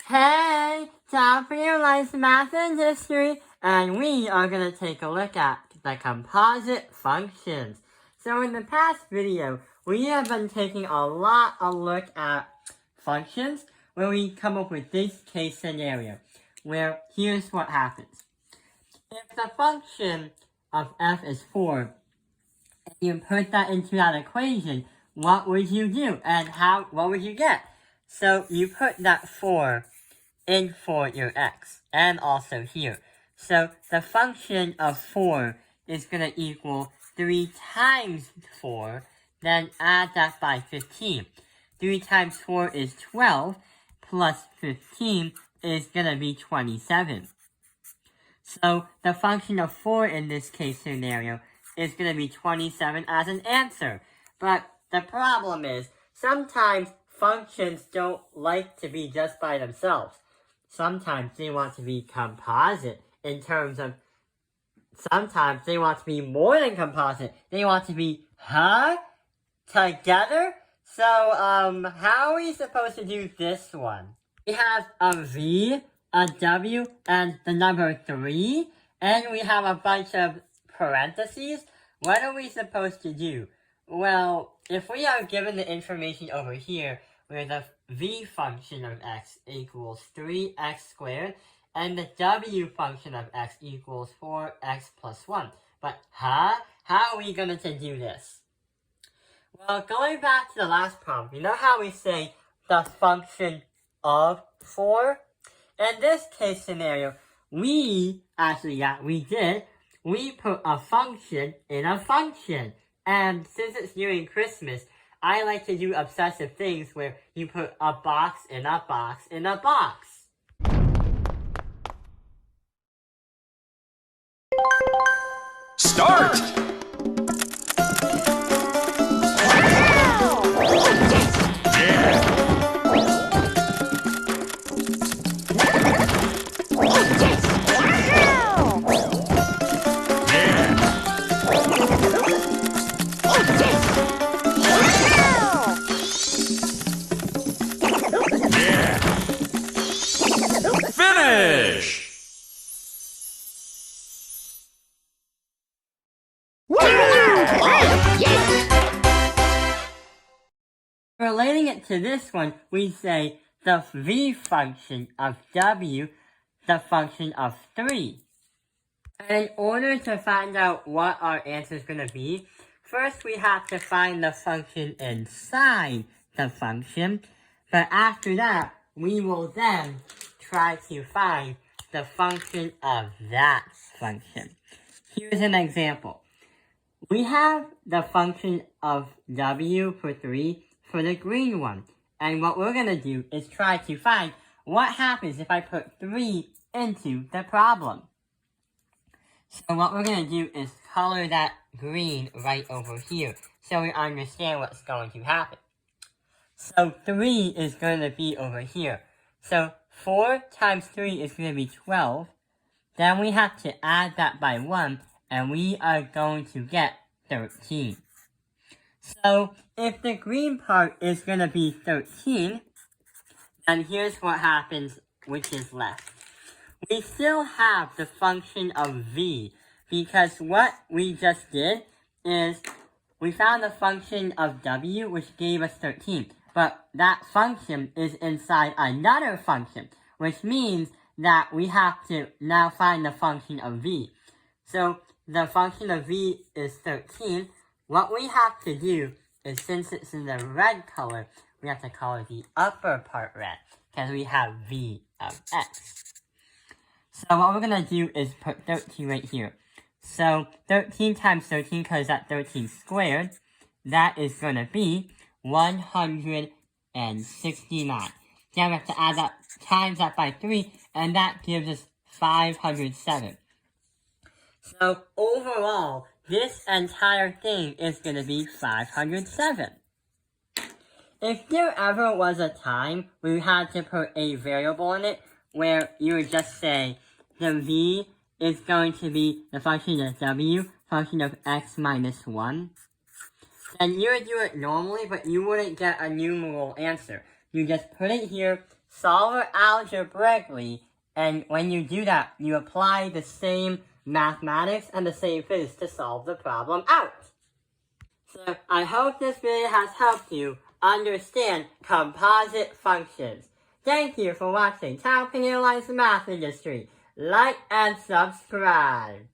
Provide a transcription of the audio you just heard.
Hey, time for your life's math and history, and we are going to take a look at the composite functions. So in the past video, we have been taking a look at functions where we come up with this case scenario, where here's what happens. If the function of f is 4, and you put that into that equation, what would you do? And what would you get? So you put that 4 in for your x, and also here. So the function of 4 is going to equal 3 times 4, then add that by 15. 3 times 4 is 12, plus 15 is going to be 27. So the function of 4 in this case scenario is going to be 27 as an answer. But the problem is, sometimes functions don't like to be just by themselves. Sometimes they want to be composite in terms of, sometimes they want to be more than composite. They want to be, together? So, how are we supposed to do this one? We have a V, a W, and the number 3, and we have a bunch of parentheses. What are we supposed to do? Well, if we are given the information over here, where the v function of x equals 3x squared, and the w function of x equals 4x plus 1. But, how are we going to do this? Well, going back to the last problem, you know how we say the function of 4? In this case scenario, we put a function in a function. And since it's during Christmas, I like to do obsessive things where you put a box in a box in a box. Start! Finish! Relating it to this one, we say the v function of w, the function of 3. And in order to find out what our answer is going to be, first we have to find the function inside the function, but after that, we will then try to find the function of that function. Here's an example. We have the function of w for 3 for the green one. And what we're going to do is try to find what happens if I put 3 into the problem. So what we're going to do is color that green right over here so we understand what's going to happen. So 3 is going to be over here. So 4 times 3 is going to be 12. Then we have to add that by 1, and we are going to get 13. So if the green part is going to be 13, then here's what happens, which is left. We still have the function of v, because what we just did is we found the function of w, which gave us 13. But that function is inside another function, which means that we have to now find the function of v. So the function of v is 13. What we have to do is, since it's in the red color, we have to color the upper part red, because we have v of x. So what we're going to do is put 13 right here. So 13 times 13, because that's 13 squared, that is going to be 169. Then we have to add that, times that by 3, and that gives us 507. So overall, this entire thing is going to be 507. If there ever was a time where you had to put a variable in it, where you would just say the v is going to be the function of w, function of x minus 1, then you would do it normally, but you wouldn't get a numeral answer. You just put it here, solve it algebraically, and when you do that, you apply the same mathematics and the same physics to solve the problem out. So I hope this video has helped you understand composite functions. Thank you for watching to help analyze the math industry. Like and subscribe.